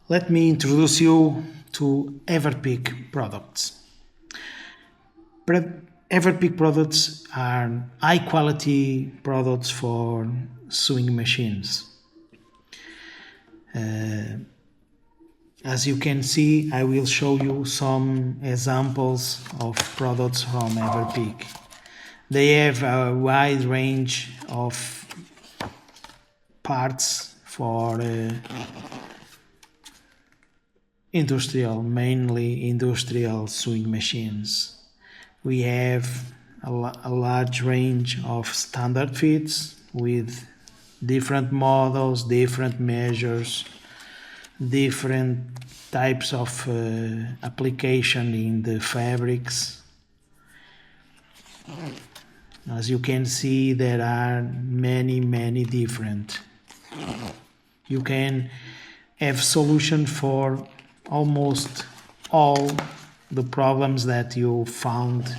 Let me introduce you to EverPeak products. EverPeak products are high quality products for sewing machines. As you can see, I will show you some examples of products from EverPeak. They have a wide range of parts for mainly industrial sewing machines. We have a large range of standard fits with different models, different measures, different types of application in the fabrics. As you can see, there are many different. You can have solution for almost all the problems that you found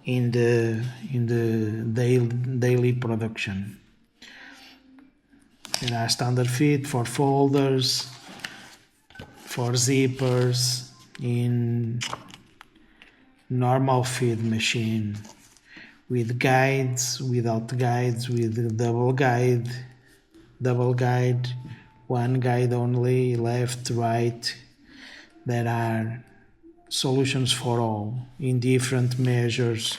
in the daily production. There are standard fit for folders, for zippers, in normal feed machine, with guides, without guides, with double guide, one guide only, left, right. There are solutions for all in different measures.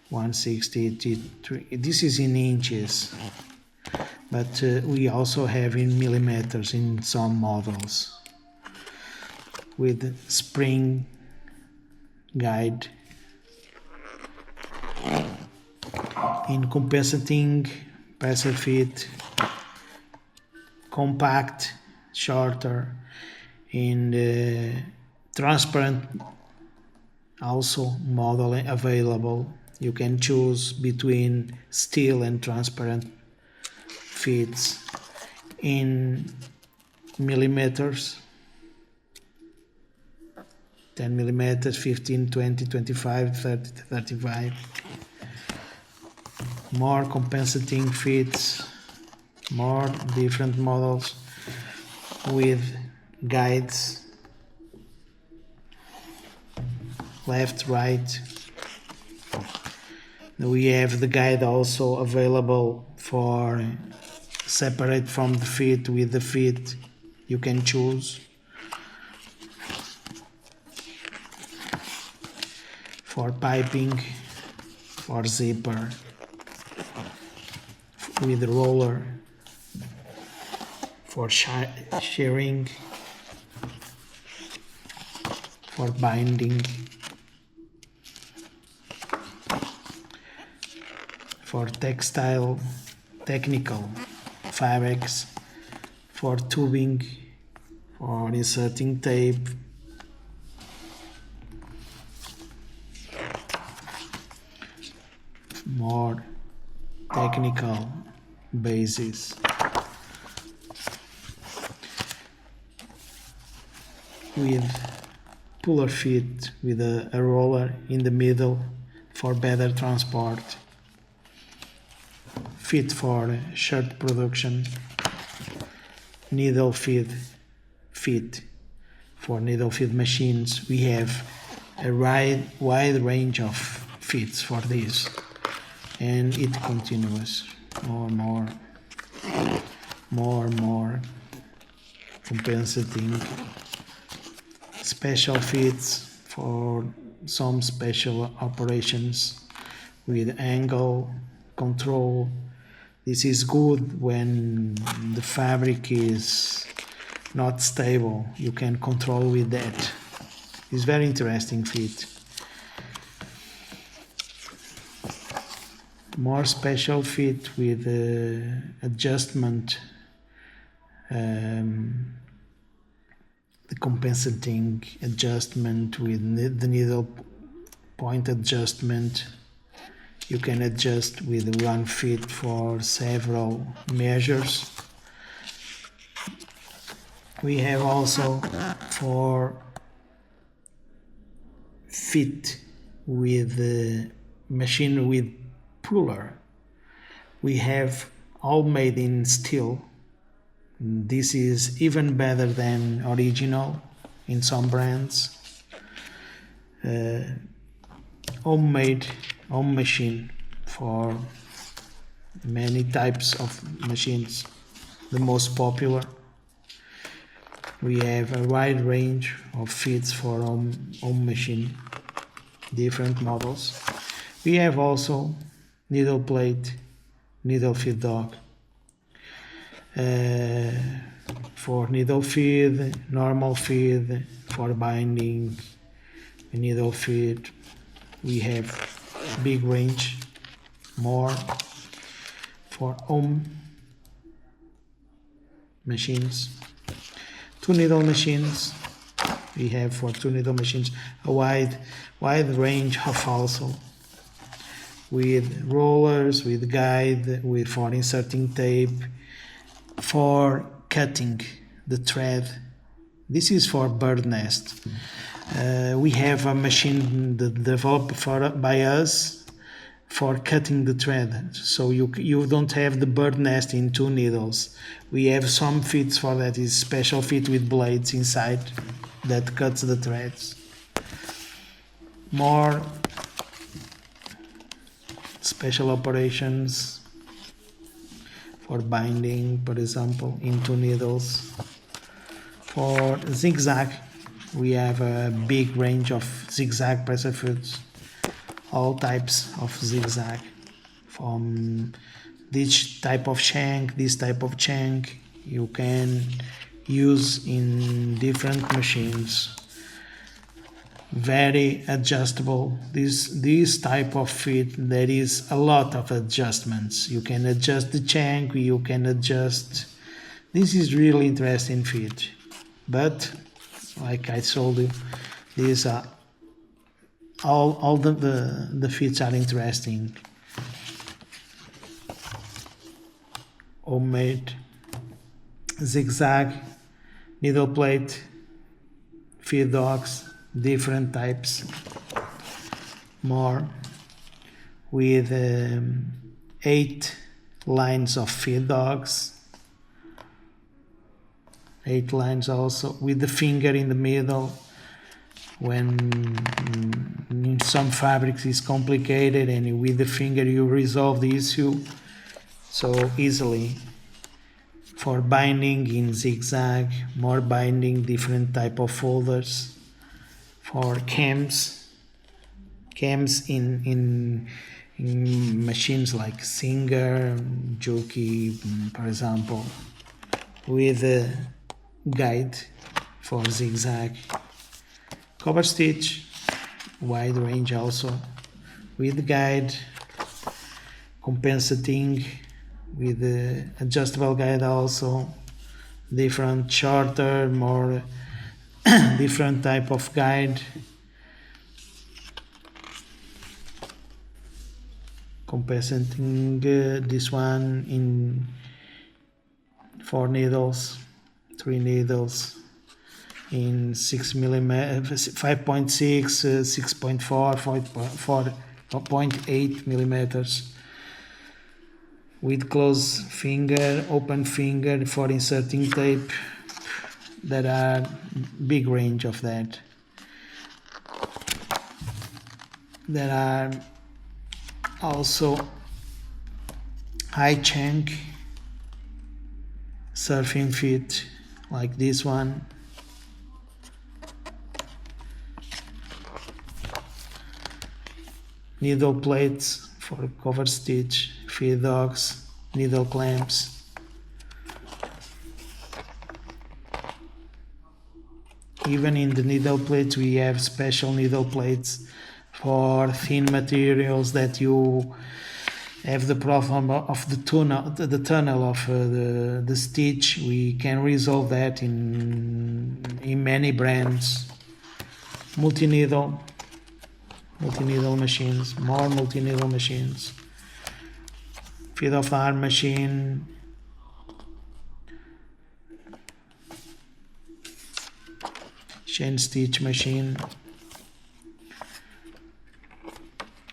160, this is in inches, but we also have in millimeters in some models, with spring guide. In compensating, pressure fit, compact, shorter. In transparent also model available. You can choose between steel and transparent fits. In millimeters, 10 millimeters, 15, 20, 25, 30, 35. More compensating fits, more different models with guides, left, right. We have the guide also available for separate from the fit, with the fit you can choose. For piping, for zipper, with roller, for shearing, for binding, for textile, technical fabrics, for tubing, for inserting tape, more technical basis. With puller fit with a roller in the middle for better transport. Fit for shirt production. Needle feed fit for needle feed machines. We have a wide range of fits for this, and it continues more compensating. Special fits for some special operations with angle control. This is good when the fabric is not stable. You can control with that. It's very interesting fit. More special fit with adjustment, the compensating adjustment with the needle point adjustment. You can adjust with one fit for several measures. We have also for fit with the machine with puller. We have all made in steel, This is even better than original in some brands. Homemade home machine for many types of machines. The most popular. We have a wide range of fits for home machine, different models. We have also needle plate, needle feed dog. For needle feed, normal feed, for binding, needle feed, we have big range, more for home machines. 2 needle machines, we have for 2 needle machines a wide range of also, with rollers, with guide, for inserting tape, for cutting the thread. This is for bird nest. We have a machine developed by us for cutting the thread, so you don't have the bird nest in 2 needles. We have some fits for that, is special fit with blades inside that cuts the threads. More special operations for binding, for example, in 2 needles. For zigzag, we have a big range of zigzag pressure foods, all types of zigzag, from this type of shank, you can use in different machines. Very adjustable. This type of fit, there is a lot of adjustments. You can adjust the shank, you can adjust. This is really interesting fit, but like I told you, these are all the fits are interesting. Homemade, zigzag, needle plate, feed dogs, different types. More with 8 lines of feed dogs, 8 lines also with the finger in the middle. When in some fabrics is complicated, and with the finger you resolve the issue so easily. For binding in zigzag, more binding, different type of folders. For cams in machines like Singer, Juki, for example, with a guide for zigzag. Cover stitch, wide range also, with guide, compensating, with the adjustable guide also, different shorter, more different type of guide. Compensating this one in 4 needles, 3 needles, in 6 millimeters, 5.6, 6.4, 4.8 millimeters. With closed finger, open finger for inserting tape. There are big range of that. There are also high shank surfing fit like this one. Needle plates for cover stitch, feed dogs, needle clamps. Even in the needle plates we have special needle plates for thin materials that you have the problem of the tunnel of the stitch. We can resolve that in many brands. Multi-needle machines, more multi-needle machines. Feed of arm machine, chain stitch machine,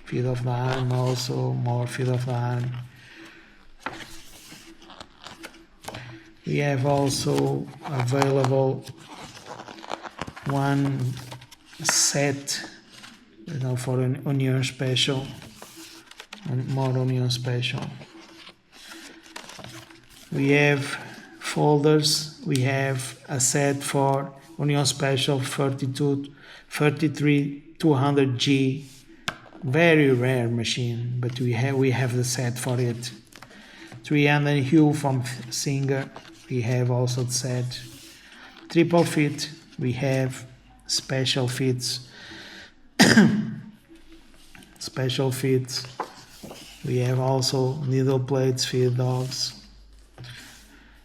feed of the arm also, more feed of the arm. We have also available one set, for an onion special, and more onion special. We have folders. We have a set for onion special 33 200G, very rare machine, but we have the set for it. 300 hue from Singer, we have also the set. Triple fit, we have special fits. Special fits. We have also needle plates, feed dogs.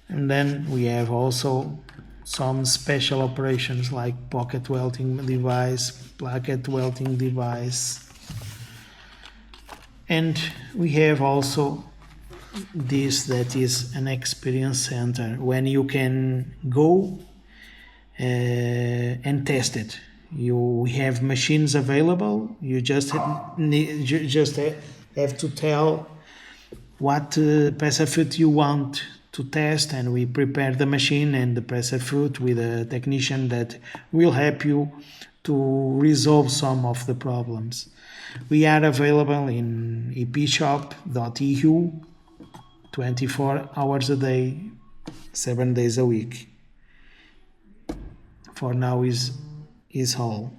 And then we have also some special operations like pocket welding device, placket welding device. And we have also this, that is an experience center, when you can go and test it. We have machines available. You just have to tell what pressure foot you want to test, and we prepare the machine and the pressure foot with a technician that will help you to resolve some of the problems. We are available in epshop.eu 24 hours a day, 7 days a week. For now is all.